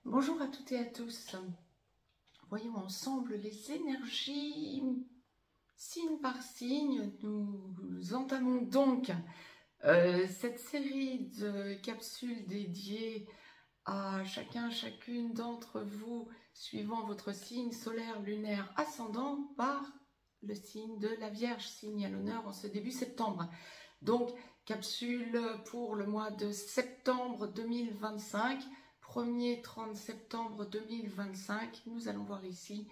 Bonjour à toutes et à tous. Voyons ensemble les énergies, signe par signe. Nous entamons donc cette série de capsules dédiées à chacune d'entre vous, suivant votre signe solaire, lunaire, ascendant, par le signe de la Vierge, signe à l'honneur en ce début septembre. Donc, capsule pour le mois de septembre 2025. 1er 30 septembre 2025, nous allons voir ici,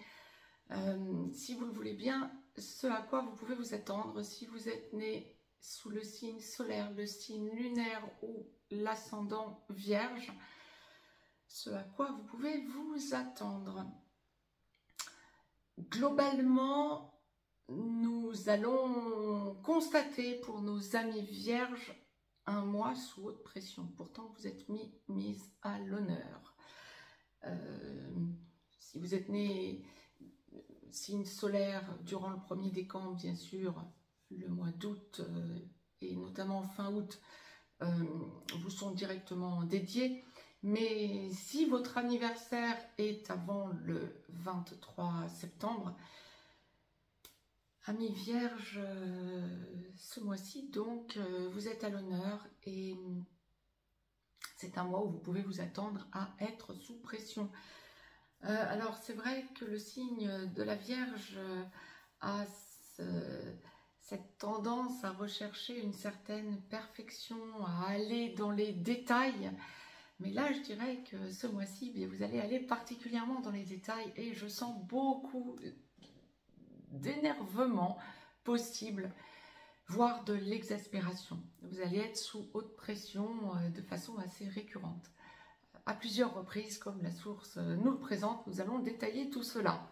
si vous le voulez bien, ce à quoi vous pouvez vous attendre si vous êtes né sous le signe solaire, le signe lunaire ou l'ascendant Vierge, ce à quoi vous pouvez vous attendre. Globalement, nous allons constater pour nos amis Vierges un mois sous haute pression. Pourtant, vous êtes mise à l'honneur. Si vous êtes né signe solaire durant le premier décan, bien sûr, le mois d'août et notamment fin août, vous sont directement dédiés. Mais si votre anniversaire est avant le 23 septembre, Amis Vierge, ce mois-ci, donc, vous êtes à l'honneur et c'est un mois où vous pouvez vous attendre à être sous pression. Alors, c'est vrai que le signe de la Vierge a cette tendance à rechercher une certaine perfection, à aller dans les détails. Mais là, je dirais que ce mois-ci, vous allez aller particulièrement dans les détails et je sens beaucoup d'énervement possible, voire de l'exaspération. Vous allez être sous haute pression de façon assez récurrente. À plusieurs reprises, comme la source nous le présente, nous allons détailler tout cela.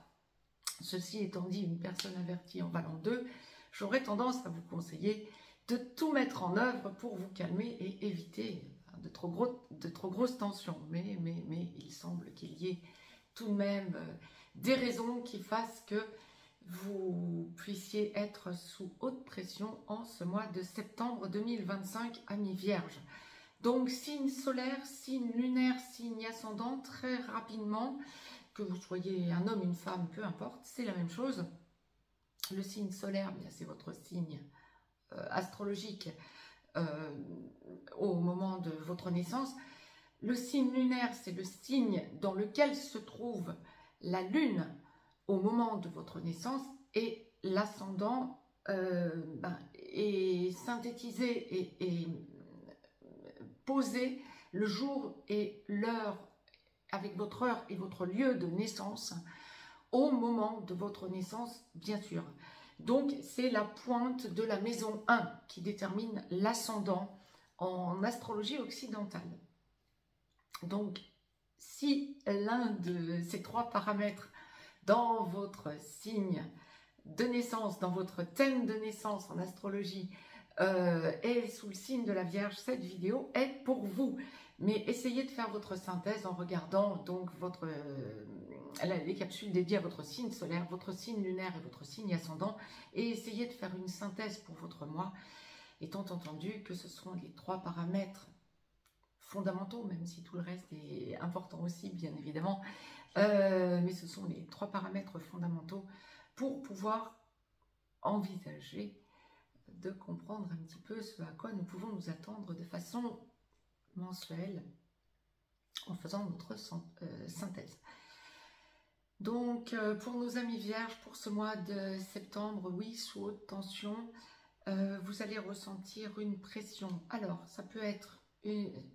Ceci étant dit, une personne avertie en valant 2, j'aurais tendance à vous conseiller de tout mettre en œuvre pour vous calmer et éviter de trop grosses tensions. Mais il semble qu'il y ait tout de même des raisons qui fassent que vous puissiez être sous haute pression en ce mois de septembre 2025, amis Vierge. Donc, signe solaire, signe lunaire, signe ascendant, très rapidement, que vous soyez un homme, une femme, peu importe, c'est la même chose. Le signe solaire, c'est votre signe astrologique au moment de votre naissance. Le signe lunaire, c'est le signe dans lequel se trouve la lune au moment de votre naissance, et l'ascendant est synthétisé et posé le jour et l'heure, avec votre heure et votre lieu de naissance, au moment de votre naissance, bien sûr. Donc, c'est la pointe de la maison 1 qui détermine l'ascendant en astrologie occidentale. Donc, si l'un de ces trois paramètres dans votre signe de naissance, dans votre thème de naissance en astrologie, est sous le signe de la Vierge, cette vidéo est pour vous. Mais essayez de faire votre synthèse en regardant donc les capsules dédiées à votre signe solaire, votre signe lunaire et votre signe ascendant, et essayez de faire une synthèse pour votre mois, étant entendu que ce sont les trois paramètres fondamentaux, même si tout le reste est important aussi, bien évidemment, mais ce sont les trois paramètres fondamentaux pour pouvoir envisager de comprendre un petit peu ce à quoi nous pouvons nous attendre de façon mensuelle en faisant notre synthèse. Donc, pour nos amis Vierges, pour ce mois de septembre, oui, sous haute tension, vous allez ressentir une pression. Alors, ça peut être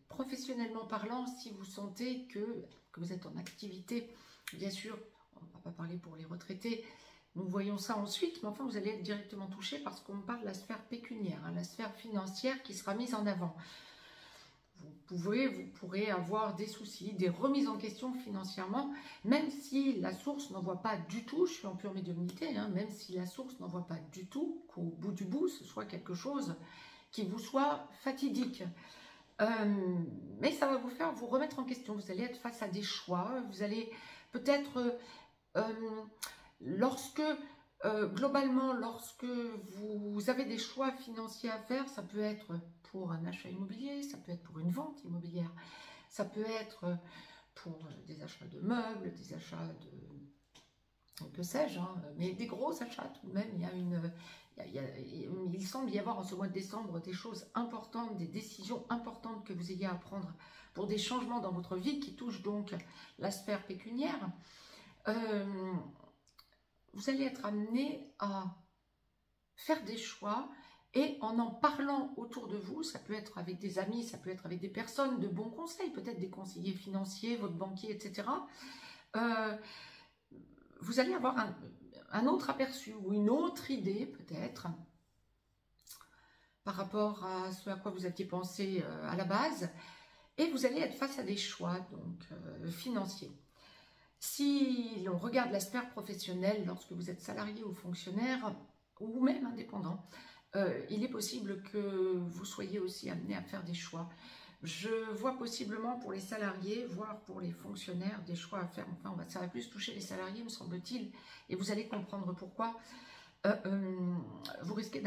professionnellement parlant, si vous sentez que vous êtes en activité, bien sûr, on ne va pas parler pour les retraités, nous voyons ça ensuite, mais enfin vous allez être directement touché parce qu'on parle de la sphère pécuniaire, la sphère financière qui sera mise en avant. Vous pourrez avoir des soucis, des remises en question financièrement, même si la source n'en voit pas du tout, je suis en pure médiumnité, même si la source n'en voit pas du tout, qu'au bout du bout, ce soit quelque chose qui vous soit fatidique. Mais ça va vous faire vous remettre en question, vous allez être face à des choix, vous allez peut-être, globalement, lorsque vous avez des choix financiers à faire, ça peut être pour un achat immobilier, ça peut être pour une vente immobilière, ça peut être pour des achats de meubles, des achats de, que sais-je, hein, mais des gros achats tout de même. Il semble y avoir en ce mois de décembre des choses importantes, des décisions importantes que vous ayez à prendre pour des changements dans votre vie qui touchent donc la sphère pécuniaire. Vous allez être amené à faire des choix et en parlant autour de vous, ça peut être avec des amis, ça peut être avec des personnes de bons conseils, peut-être des conseillers financiers, votre banquier, etc. Vous allez avoir un autre aperçu ou une autre idée peut-être par rapport à ce à quoi vous aviez pensé à la base, et vous allez être face à des choix donc financiers. Si l'on regarde la sphère professionnelle, lorsque vous êtes salarié ou fonctionnaire, ou même indépendant, il est possible que vous soyez aussi amené à faire des choix. Je vois possiblement pour les salariés, voire pour les fonctionnaires, des choix à faire. Enfin, ça va plus toucher les salariés, me semble-t-il, et vous allez comprendre pourquoi. Vous risquez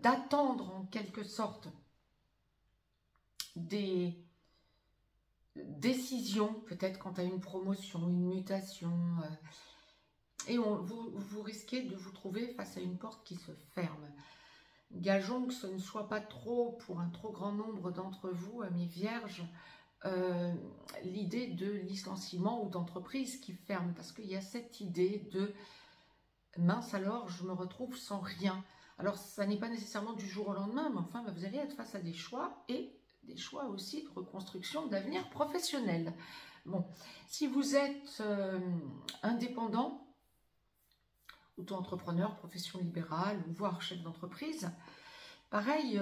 d'attendre en quelque sorte des décisions, peut-être quant à une promotion, une mutation, et vous risquez de vous trouver face à une porte qui se ferme. Gageons que ce ne soit pas trop, pour un trop grand nombre d'entre vous, amis vierges, l'idée de licenciement ou d'entreprise qui ferme, parce qu'il y a cette idée de mince alors, je me retrouve sans rien. Alors, ça n'est pas nécessairement du jour au lendemain, mais enfin, vous allez être face à des choix, et des choix aussi de reconstruction d'avenir professionnel. Bon, si vous êtes indépendant, auto-entrepreneur, profession libérale, ou voire chef d'entreprise, pareil,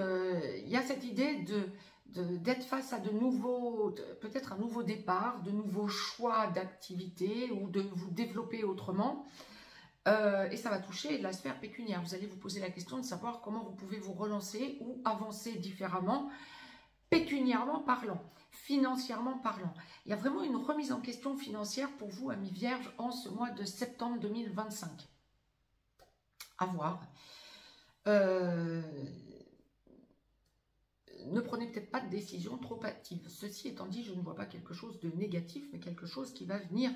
il y a cette idée d'être face à de nouveaux, peut-être un nouveau départ, de nouveaux choix d'activité, ou de vous développer autrement, et ça va toucher la sphère pécuniaire. Vous allez vous poser la question de savoir comment vous pouvez vous relancer ou avancer différemment, pécuniairement parlant, financièrement parlant. Il y a vraiment une remise en question financière pour vous, amis vierges, en ce mois de septembre 2025. À voir. Ne prenez peut-être pas de décision trop hâtive. Ceci étant dit, je ne vois pas quelque chose de négatif, mais quelque chose qui va venir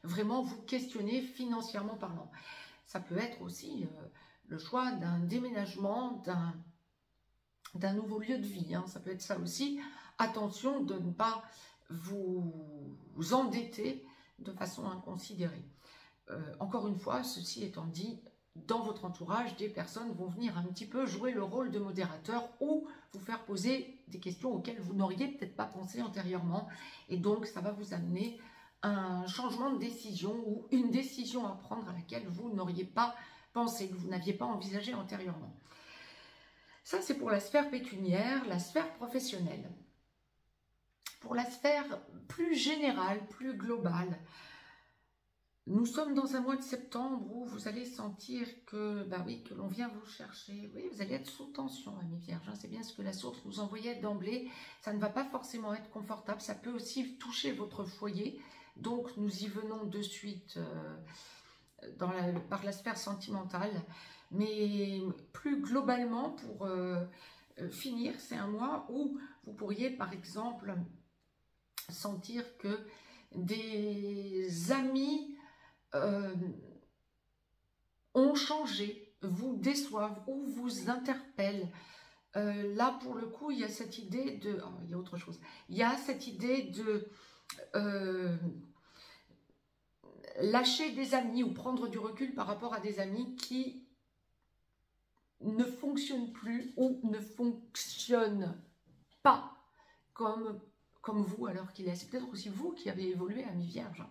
vraiment vous questionner financièrement parlant. Ça peut être aussi le choix d'un déménagement, d'un nouveau lieu de vie. Hein. Ça peut être ça aussi. Attention de ne pas vous endetter de façon inconsidérée. Encore une fois, ceci étant dit, dans votre entourage, des personnes vont venir un petit peu jouer le rôle de modérateur ou vous faire poser des questions auxquelles vous n'auriez peut-être pas pensé antérieurement. Et donc, ça va vous amener un changement de décision ou une décision à prendre à laquelle vous n'auriez pas pensé, que vous n'aviez pas envisagé antérieurement. Ça, c'est pour la sphère pécuniaire, la sphère professionnelle. Pour la sphère plus générale, plus globale, nous sommes dans un mois de septembre où vous allez sentir que, que l'on vient vous chercher. Oui, vous allez être sous tension, amis vierges. C'est bien ce que la source nous envoyait d'emblée. Ça ne va pas forcément être confortable. Ça peut aussi toucher votre foyer. Donc, nous y venons de suite par la sphère sentimentale. Mais plus globalement, pour finir, c'est un mois où vous pourriez, par exemple, sentir que des amis ont changé, vous déçoivent ou vous interpellent. Là, pour le coup, il y a cette idée de... Oh, il y a autre chose. Il y a cette idée de lâcher des amis ou prendre du recul par rapport à des amis qui ne fonctionnent plus ou ne fonctionnent pas comme vous alors qu'il est. C'est peut-être aussi vous qui avez évolué, amis vierges.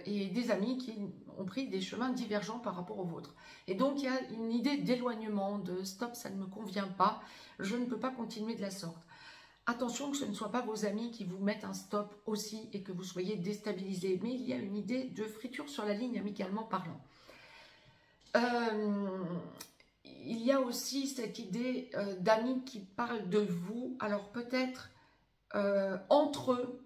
Et des amis qui ont pris des chemins divergents par rapport aux vôtres. Et donc, il y a une idée d'éloignement, de stop, ça ne me convient pas, je ne peux pas continuer de la sorte. Attention que ce ne soit pas vos amis qui vous mettent un stop aussi et que vous soyez déstabilisé. Mais il y a une idée de friture sur la ligne, amicalement parlant. Il y a aussi cette idée d'amis qui parlent de vous. Alors peut-être entre eux,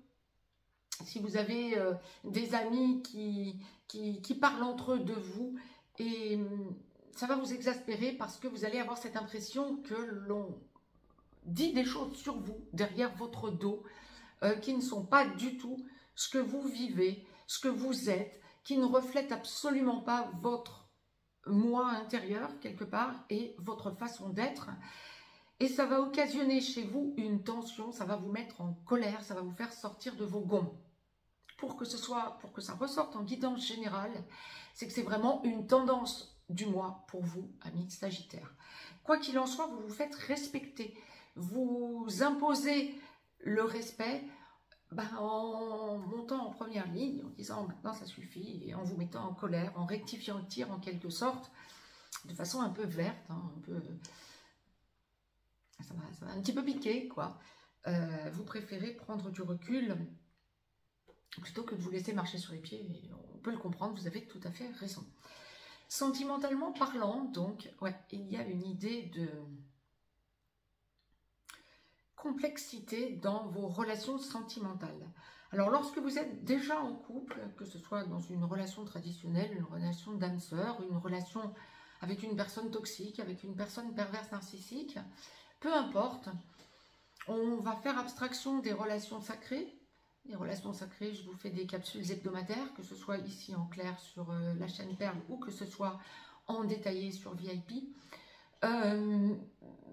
si vous avez des amis qui parlent entre eux de vous, et ça va vous exaspérer parce que vous allez avoir cette impression que l'on dit des choses sur vous, derrière votre dos, qui ne sont pas du tout ce que vous vivez, ce que vous êtes, qui ne reflète absolument pas votre moi intérieur quelque part et votre façon d'être. Et ça va occasionner chez vous une tension, ça va vous mettre en colère, ça va vous faire sortir de vos gonds. Pour que ça ressorte en guidance générale, c'est que c'est vraiment une tendance du mois pour vous, amis Sagittaires. Quoi qu'il en soit, vous vous faites respecter, vous imposez le respect en montant en première ligne, en disant maintenant ça suffit, et en vous mettant en colère, en rectifiant le tir en quelque sorte, de façon un peu verte, hein, un peu... Ça va un petit peu piquer, quoi. Vous préférez prendre du recul plutôt que de vous laisser marcher sur les pieds. Et on peut le comprendre, vous avez tout à fait raison. Sentimentalement parlant, donc, ouais, il y a une idée de complexité dans vos relations sentimentales. Alors, lorsque vous êtes déjà en couple, que ce soit dans une relation traditionnelle, une relation d'âme sœur, une relation avec une personne toxique, avec une personne perverse narcissique, peu importe, on va faire abstraction des relations sacrées. Les relations sacrées, je vous fais des capsules hebdomadaires, que ce soit ici en clair sur la chaîne Perle ou que ce soit en détaillé sur VIP.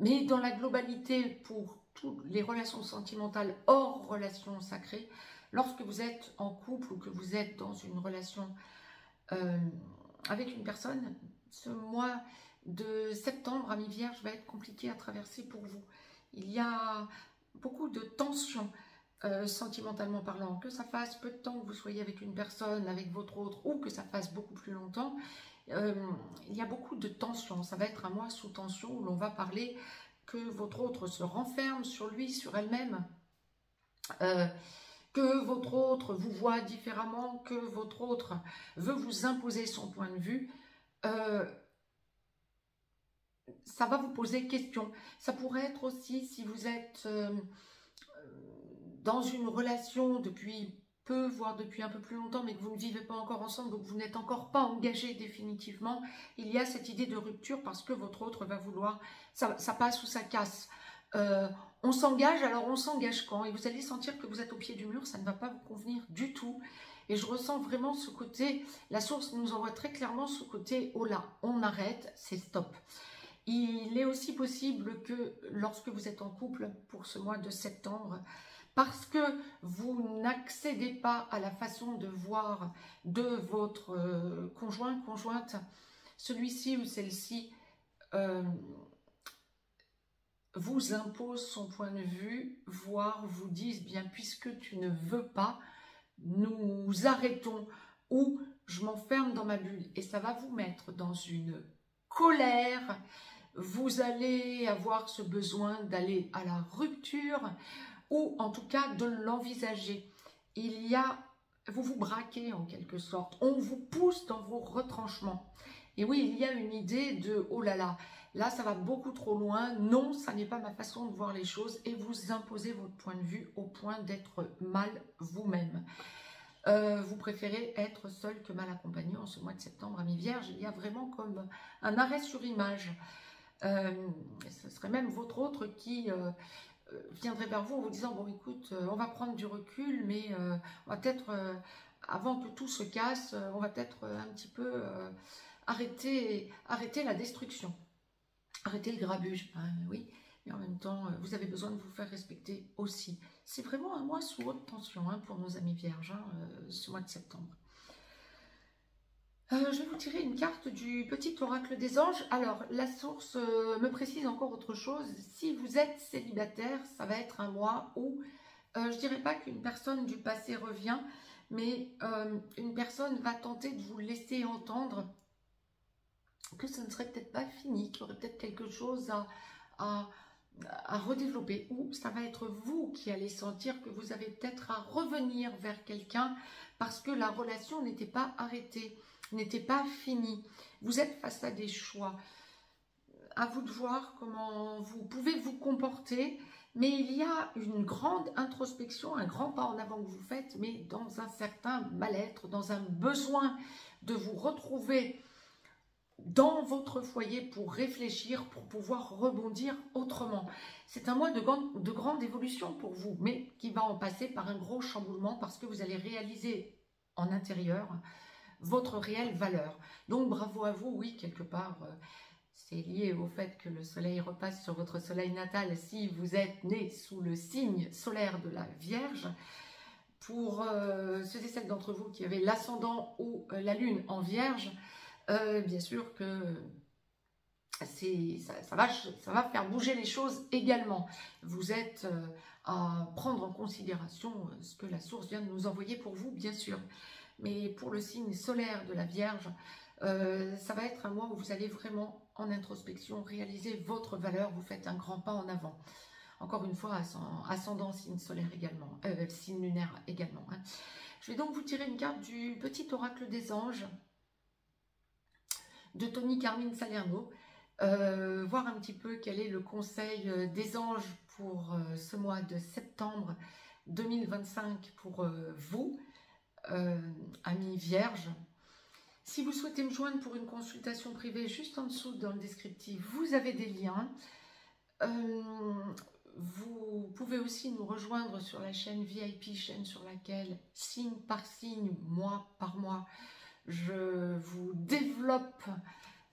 Mais dans la globalité, pour toutes les relations sentimentales hors relations sacrées, lorsque vous êtes en couple ou que vous êtes dans une relation avec une personne, ce mois de septembre à mi-vierge va être compliqué à traverser pour vous. Il y a beaucoup de tensions sentimentalement parlant, que ça fasse peu de temps que vous soyez avec une personne, avec votre autre, ou que ça fasse beaucoup plus longtemps. Il y a beaucoup de tensions. Ça va être un mois sous tension où l'on va parler que votre autre se renferme sur lui, sur elle-même, que votre autre vous voit différemment, que votre autre veut vous imposer son point de vue. Ça va vous poser question. Ça pourrait être aussi si vous êtes dans une relation depuis peu, voire depuis un peu plus longtemps, mais que vous ne vivez pas encore ensemble, donc vous n'êtes encore pas engagé définitivement, il y a cette idée de rupture parce que votre autre va vouloir, ça passe ou ça casse. On s'engage, alors on s'engage quand? Et vous allez sentir que vous êtes au pied du mur, ça ne va pas vous convenir du tout. Et je ressens vraiment ce côté, la source nous envoie très clairement ce côté, oh là, on arrête, c'est stop. Il est aussi possible que lorsque vous êtes en couple pour ce mois de septembre, parce que vous n'accédez pas à la façon de voir de votre conjoint, conjointe, celui-ci ou celle-ci vous impose son point de vue, voire vous disent bien puisque tu ne veux pas, nous arrêtons ou je m'enferme dans ma bulle. Et ça va vous mettre dans une colère. Vous allez avoir ce besoin d'aller à la rupture ou en tout cas de l'envisager. Vous vous braquez en quelque sorte, on vous pousse dans vos retranchements. Et oui, il y a une idée de oh là ça va beaucoup trop loin, non, ça n'est pas ma façon de voir les choses et vous imposez votre point de vue au point d'être mal vous-même. Vous préférez être seul que mal accompagné en ce mois de septembre à mi-vierge. Il y a vraiment comme un arrêt sur image. Ce serait même votre autre qui viendrait vers vous en vous disant bon écoute, on va prendre du recul, mais on va peut-être, avant que tout se casse, on va peut-être un petit peu arrêter la destruction, arrêter le grabuge, oui, mais en même temps, vous avez besoin de vous faire respecter aussi. C'est vraiment un mois sous haute tension pour nos amis vierges, ce mois de septembre. Je vais vous tirer une carte du petit oracle des anges. Alors, la source me précise encore autre chose. Si vous êtes célibataire, ça va être un mois où, je dirais pas qu'une personne du passé revient, mais une personne va tenter de vous laisser entendre que ce ne serait peut-être pas fini, qu'il y aurait peut-être quelque chose à redévelopper, ou ça va être vous qui allez sentir que vous avez peut-être à revenir vers quelqu'un parce que la relation n'était pas arrêtée, n'était pas finie. Vous êtes face à des choix. À vous de voir comment vous pouvez vous comporter, mais il y a une grande introspection, un grand pas en avant que vous faites, mais dans un certain mal-être, dans un besoin de vous retrouver dans votre foyer pour réfléchir, pour pouvoir rebondir autrement. C'est un mois de grande évolution pour vous, mais qui va en passer par un gros chamboulement parce que vous allez réaliser en intérieur votre réelle valeur. Donc bravo à vous, oui, quelque part, c'est lié au fait que le soleil repasse sur votre soleil natal si vous êtes né sous le signe solaire de la Vierge. Pour ceux et celles d'entre vous qui avaient l'ascendant ou la lune en Vierge, bien sûr que ça va faire bouger les choses également. Vous êtes à prendre en considération ce que la source vient de nous envoyer pour vous, bien sûr. Mais pour le signe solaire de la Vierge, ça va être un mois où vous allez vraiment en introspection réaliser votre valeur, vous faites un grand pas en avant. Encore une fois, ascendant signe solaire également, signe lunaire également. Hein. Je vais donc vous tirer une carte du petit oracle des anges de Tony Carmine Salerno, voir un petit peu quel est le conseil des anges pour ce mois de septembre 2025 pour vous, amis vierges. Si vous souhaitez me joindre pour une consultation privée, juste en dessous dans le descriptif, vous avez des liens. Vous pouvez aussi nous rejoindre sur la chaîne VIP, chaîne sur laquelle, signe par signe, mois par mois, je vous développe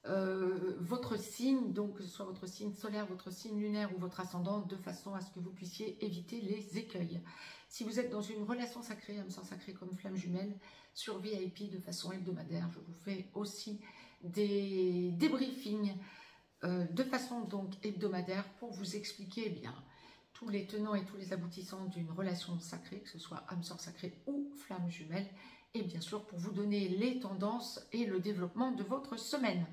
votre signe, donc que ce soit votre signe solaire, votre signe lunaire ou votre ascendant, de façon à ce que vous puissiez éviter les écueils. Si vous êtes dans une relation sacrée, âme sœur sacrée comme flamme jumelle, sur VIP de façon hebdomadaire, je vous fais aussi des débriefings de façon donc hebdomadaire pour vous expliquer bien tous les tenants et tous les aboutissants d'une relation sacrée, que ce soit âme sœur sacrée ou flamme jumelle, et bien sûr pour vous donner les tendances et le développement de votre semaine.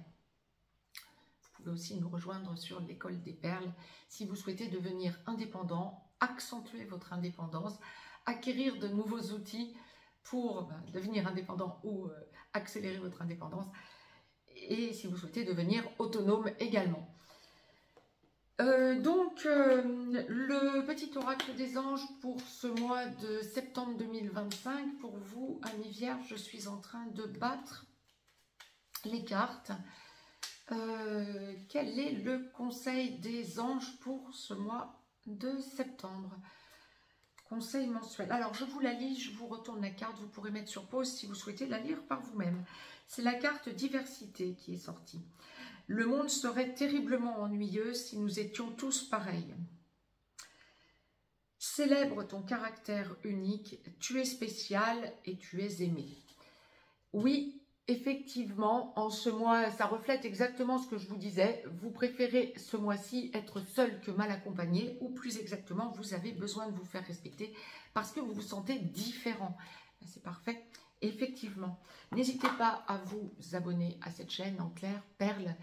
Vous pouvez aussi nous rejoindre sur l'école des perles si vous souhaitez devenir indépendant, accentuer votre indépendance, acquérir de nouveaux outils pour devenir indépendant ou accélérer votre indépendance, et si vous souhaitez devenir autonome également. Le petit oracle des anges pour ce mois de septembre 2025, pour vous, amis vierges, je suis en train de battre les cartes. Quel est le conseil des anges pour ce mois de septembre? Conseil mensuel. Alors, je vous la lis, je vous retourne la carte. Vous pourrez mettre sur pause si vous souhaitez la lire par vous-même. C'est la carte diversité qui est sortie. Le monde serait terriblement ennuyeux si nous étions tous pareils. Célèbre ton caractère unique. Tu es spécial et tu es aimé. Oui, effectivement, en ce mois, ça reflète exactement ce que je vous disais. Vous préférez ce mois-ci être seul que mal accompagné, ou plus exactement, vous avez besoin de vous faire respecter parce que vous vous sentez différent. C'est parfait. Effectivement, n'hésitez pas à vous abonner à cette chaîne en clair, Perle.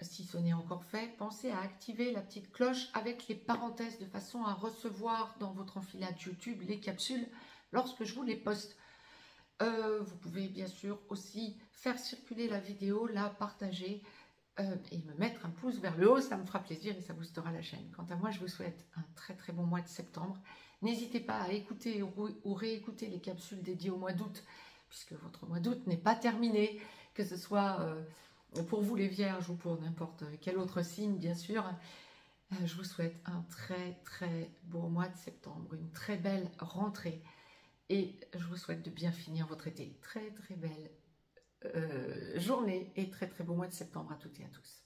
Si ce n'est encore fait, pensez à activer la petite cloche avec les parenthèses de façon à recevoir dans votre enfilade YouTube les capsules lorsque je vous les poste. Vous pouvez bien sûr aussi faire circuler la vidéo, la partager et me mettre un pouce vers le haut, ça me fera plaisir et ça boostera la chaîne. Quant à moi, je vous souhaite un très très bon mois de septembre. N'hésitez pas à écouter ou réécouter les capsules dédiées au mois d'août, puisque votre mois d'août n'est pas terminé, que ce soit pour vous les vierges ou pour n'importe quel autre signe, bien sûr. Je vous souhaite un très très beau mois de septembre, une très belle rentrée. Et je vous souhaite de bien finir votre été. Très très belle journée et très très beau mois de septembre à toutes et à tous.